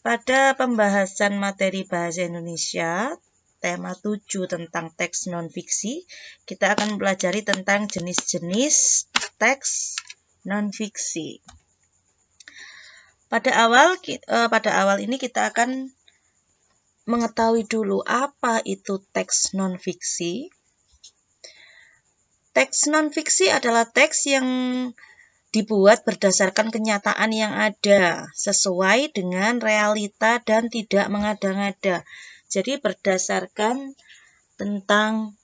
Pada pembahasan materi bahasa Indonesia, tema 7 tentang teks non-fiksi, kita akan mempelajari tentang jenis-jenis teks non-fiksi. Pada awal ini kita akan mengetahui dulu apa itu teks non-fiksi. Teks non-fiksi adalah teks yang dibuat berdasarkan kenyataan yang ada, sesuai dengan realita dan tidak mengada-ngada. Jadi berdasarkan tentang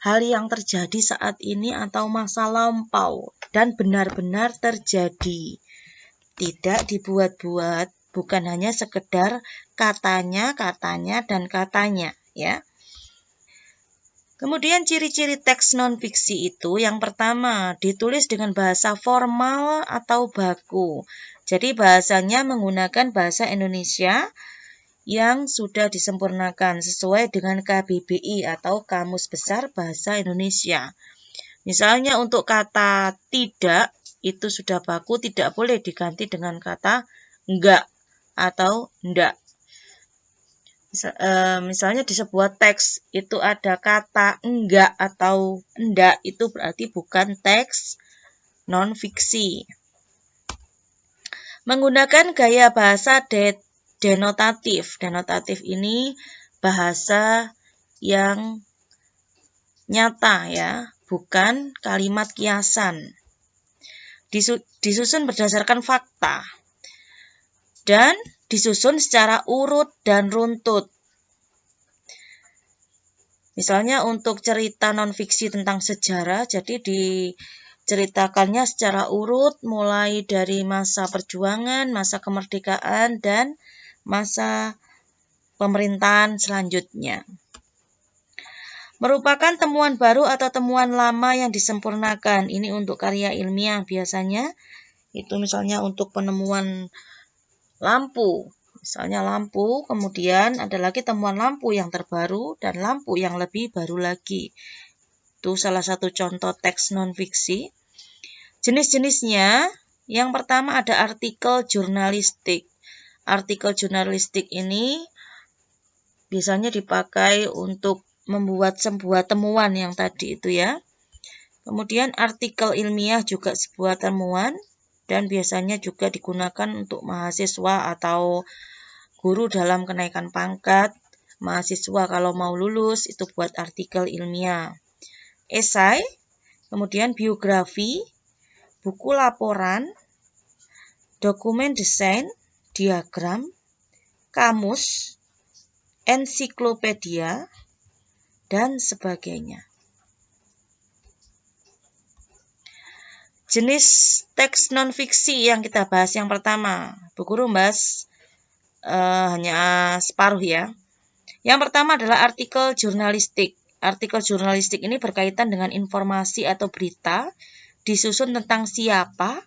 hal yang terjadi saat ini atau masa lampau dan benar-benar terjadi. Tidak dibuat-buat, bukan hanya sekedar katanya, dan katanya, ya. Kemudian ciri-ciri teks non-fiksi itu yang pertama ditulis dengan bahasa formal atau baku. Jadi bahasanya menggunakan bahasa Indonesia yang sudah disempurnakan sesuai dengan KBBI atau Kamus Besar Bahasa Indonesia. Misalnya untuk kata tidak itu sudah baku, tidak boleh diganti dengan kata enggak atau ndak. Misalnya di sebuah teks itu ada kata enggak atau ndak, itu berarti bukan teks non-fiksi. Menggunakan gaya bahasa denotatif. Denotatif ini bahasa yang nyata, ya, bukan kalimat kiasan. Disusun berdasarkan fakta dan disusun secara urut dan runtut. Misalnya untuk cerita non-fiksi tentang sejarah, jadi diceritakannya secara urut mulai dari masa perjuangan, masa kemerdekaan, dan masa pemerintahan selanjutnya. Merupakan temuan baru atau temuan lama yang disempurnakan. Ini untuk karya ilmiah biasanya. Itu misalnya untuk penemuan lampu. Misalnya lampu, kemudian ada lagi temuan lampu yang terbaru dan lampu yang lebih baru lagi. Itu salah satu contoh teks non-fiksi. Jenis-jenisnya, yang pertama ada artikel jurnalistik. Artikel jurnalistik ini biasanya dipakai untuk membuat sebuah temuan yang tadi itu, ya. Kemudian artikel ilmiah juga sebuah temuan dan biasanya juga digunakan untuk mahasiswa atau guru dalam kenaikan pangkat. Mahasiswa kalau mau lulus itu buat artikel ilmiah. Esai, kemudian biografi, buku laporan, dokumen desain, diagram, kamus, ensiklopedia, dan sebagainya. Jenis teks non-fiksi yang kita bahas yang pertama, Bu Guru bahas hanya separuh, ya. Yang pertama adalah artikel jurnalistik. Artikel jurnalistik ini berkaitan dengan informasi atau berita, disusun tentang siapa,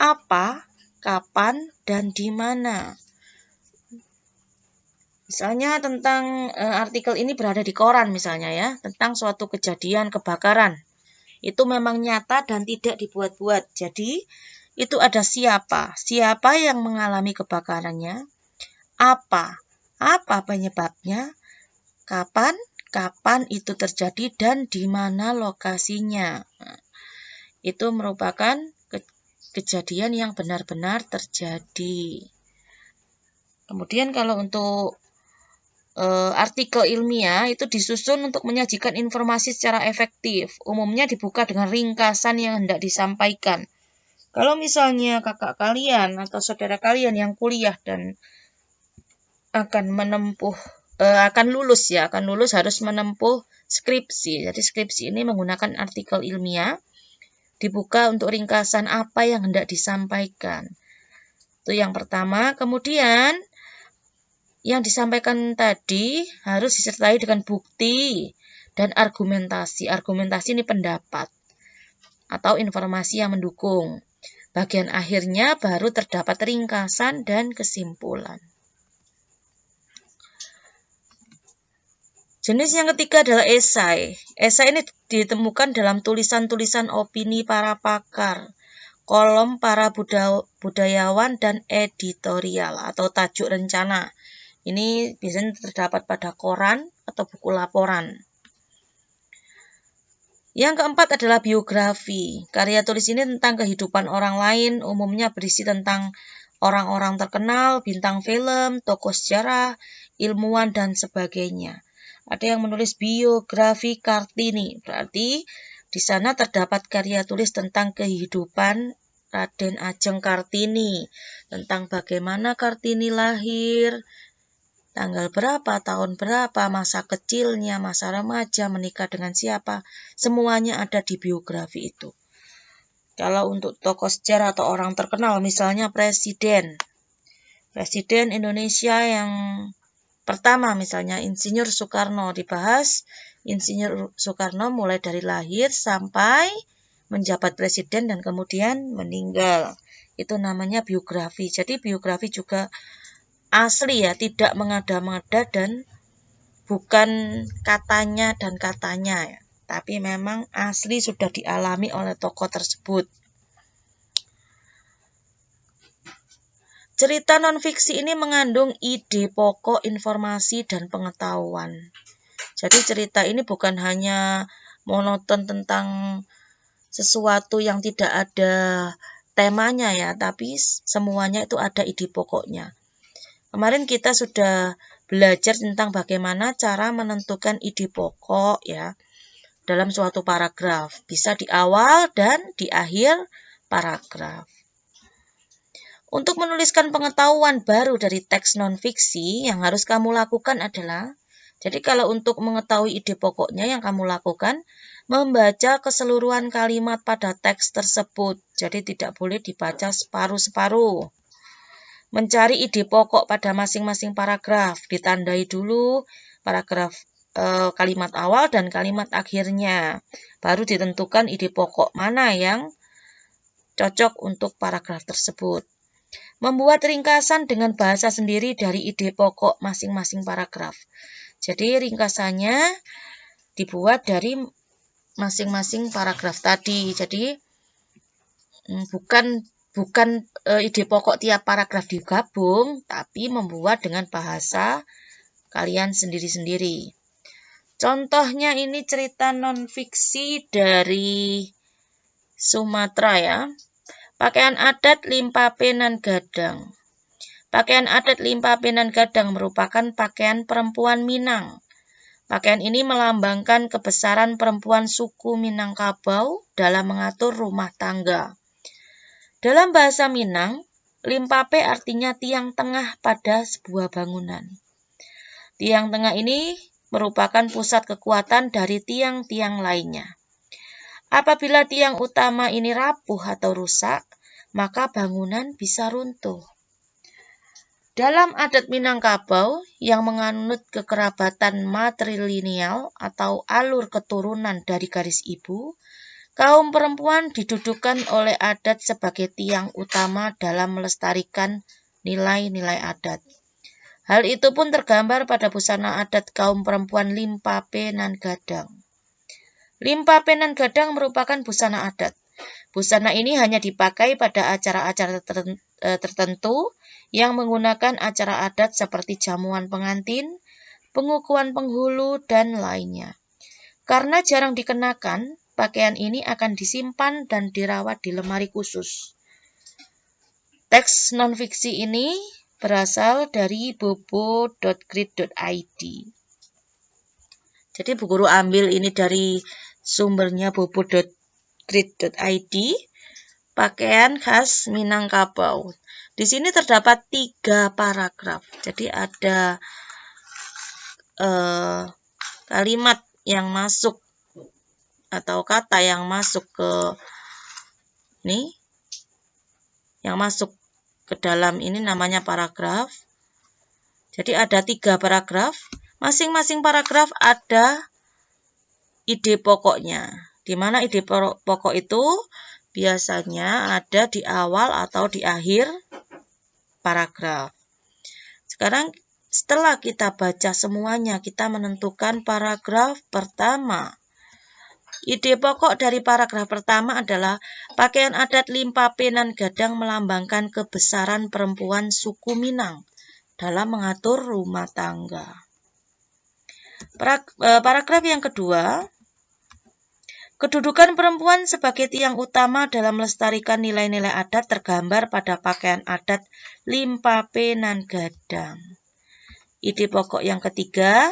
apa, kapan, dan di mana. Misalnya tentang artikel ini berada di koran misalnya, ya, tentang suatu kejadian kebakaran. Itu memang nyata dan tidak dibuat-buat. Jadi itu ada siapa yang mengalami kebakarannya, apa penyebabnya, kapan itu terjadi, dan di mana lokasinya. Nah, itu merupakan kejadian yang benar-benar terjadi. Kemudian kalau untuk artikel ilmiah itu disusun untuk menyajikan informasi secara efektif. Umumnya dibuka dengan ringkasan yang hendak disampaikan. Kalau misalnya kakak kalian atau saudara kalian yang kuliah dan akan lulus harus menempuh skripsi. Jadi skripsi ini menggunakan artikel ilmiah, dibuka untuk ringkasan apa yang hendak disampaikan. Itu yang pertama. Kemudian yang disampaikan tadi harus disertai dengan bukti dan argumentasi. Argumentasi ini pendapat atau informasi yang mendukung. Bagian akhirnya baru terdapat ringkasan dan kesimpulan. Jenis yang ketiga adalah esai. Esai ini ditemukan dalam tulisan-tulisan opini para pakar, kolom para budayawan dan editorial atau tajuk rencana. Ini biasanya terdapat pada koran atau buku laporan. Yang keempat adalah biografi. Karya tulis ini tentang kehidupan orang lain, umumnya berisi tentang orang-orang terkenal, bintang film, tokoh sejarah, ilmuwan, dan sebagainya. Ada yang menulis biografi Kartini, berarti di sana terdapat karya tulis tentang kehidupan Raden Ajeng Kartini, tentang bagaimana Kartini lahir, tanggal berapa, tahun berapa, masa kecilnya, masa remaja, menikah dengan siapa, semuanya ada di biografi itu. Kalau untuk tokoh sejarah atau orang terkenal, misalnya Presiden Indonesia yang pertama, misalnya Insinyur Soekarno, dibahas Insinyur Soekarno mulai dari lahir sampai menjabat presiden dan kemudian meninggal. Itu namanya biografi. Jadi biografi juga asli ya, tidak mengada-ngada dan bukan katanya dan katanya ya, tapi memang asli sudah dialami oleh tokoh tersebut. Cerita non-fiksi ini mengandung ide pokok, informasi, dan pengetahuan. Jadi cerita ini bukan hanya monoton tentang sesuatu yang tidak ada temanya ya, tapi semuanya itu ada ide pokoknya. Kemarin kita sudah belajar tentang bagaimana cara menentukan ide pokok ya dalam suatu paragraf. Bisa di awal dan di akhir paragraf. Untuk menuliskan pengetahuan baru dari teks non-fiksi, yang harus kamu lakukan adalah, jadi kalau untuk mengetahui ide pokoknya yang kamu lakukan, membaca keseluruhan kalimat pada teks tersebut. Jadi tidak boleh dibaca separuh-separuh. Mencari ide pokok pada masing-masing paragraf. Ditandai dulu paragraf kalimat awal dan kalimat akhirnya. Baru ditentukan ide pokok mana yang cocok untuk paragraf tersebut. Membuat ringkasan dengan bahasa sendiri dari ide pokok masing-masing paragraf. Jadi ringkasannya dibuat dari masing-masing paragraf tadi. Jadi bukan ide pokok tiap paragraf digabung, tapi membuat dengan bahasa kalian sendiri-sendiri. Contohnya ini cerita non-fiksi dari Sumatera ya. Pakaian adat Limpapenan Gadang. Pakaian adat Limpapenan Gadang merupakan pakaian perempuan Minang. Pakaian ini melambangkan kebesaran perempuan suku Minangkabau dalam mengatur rumah tangga. Dalam bahasa Minang, Limpape artinya tiang tengah pada sebuah bangunan. Tiang tengah ini merupakan pusat kekuatan dari tiang-tiang lainnya. Apabila tiang utama ini rapuh atau rusak, maka bangunan bisa runtuh. Dalam adat Minangkabau yang menganut kekerabatan matrilineal atau alur keturunan dari garis ibu, kaum perempuan didudukan oleh adat sebagai tiang utama dalam melestarikan nilai-nilai adat. Hal itu pun tergambar pada busana adat kaum perempuan Limpapenan Gadang. Limpapenan Gadang merupakan busana adat. Busana ini hanya dipakai pada acara-acara tertentu yang menggunakan acara adat seperti jamuan pengantin, pengukuhan penghulu, dan lainnya. Karena jarang dikenakan, pakaian ini akan disimpan dan dirawat di lemari khusus. Teks non-fiksi ini berasal dari bobo.grid.id. Jadi Bu Guru ambil ini dari sumbernya bobo.grid.id, pakaian khas Minangkabau. Di sini terdapat 3 paragraf. Jadi ada kalimat yang masuk atau kata yang masuk ke nih, yang masuk ke dalam ini namanya paragraf. Jadi ada 3 paragraf. Masing-masing paragraf ada ide pokoknya. Di mana ide pokok itu biasanya ada di awal atau di akhir paragraf. Sekarang setelah kita baca semuanya, kita menentukan paragraf pertama. Ide pokok dari paragraf pertama adalah pakaian adat Limpape nan Gadang melambangkan kebesaran perempuan suku Minang dalam mengatur rumah tangga. Paragraf yang kedua, kedudukan perempuan sebagai tiang utama dalam melestarikan nilai-nilai adat tergambar pada pakaian adat Limpape nan Gadang. Ide pokok yang ketiga,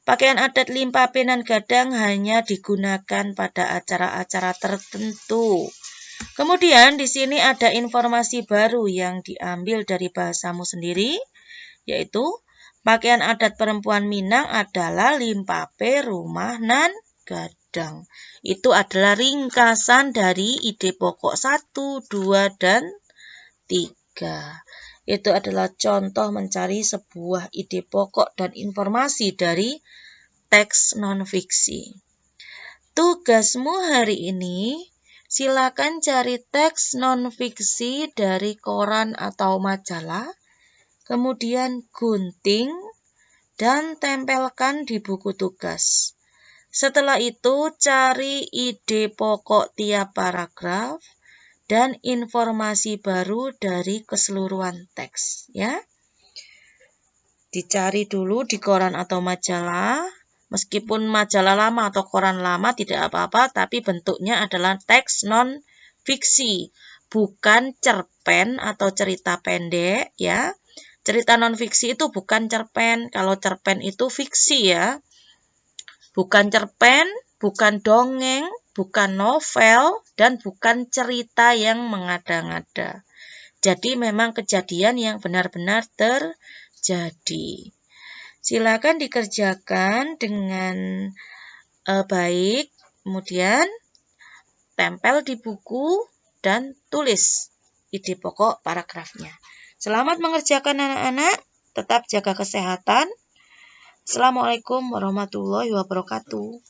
pakaian adat Limpape nan Gadang hanya digunakan pada acara-acara tertentu. Kemudian di sini ada informasi baru yang diambil dari bahasamu sendiri, yaitu pakaian adat perempuan Minang adalah Limpape rumah nan Gadang. Itu adalah ringkasan dari ide pokok 1, 2, dan 3. Itu adalah contoh mencari sebuah ide pokok dan informasi dari teks non-fiksi. Tugasmu hari ini, silakan cari teks non-fiksi dari koran atau majalah, kemudian gunting dan tempelkan di buku tugas. Setelah itu, cari ide pokok tiap paragraf dan informasi baru dari keseluruhan teks, ya. Dicari dulu di koran atau majalah, meskipun majalah lama atau koran lama tidak apa-apa, tapi bentuknya adalah teks non-fiksi, bukan cerpen atau cerita pendek, ya. Cerita non-fiksi itu bukan cerpen, kalau cerpen itu fiksi, ya. Bukan cerpen, bukan dongeng, bukan novel, dan bukan cerita yang mengada-ngada. Jadi memang kejadian yang benar-benar terjadi. Silakan dikerjakan dengan baik, kemudian tempel di buku dan tulis ide pokok paragrafnya. Selamat mengerjakan anak-anak, tetap jaga kesehatan. Assalamualaikum warahmatullahi wabarakatuh.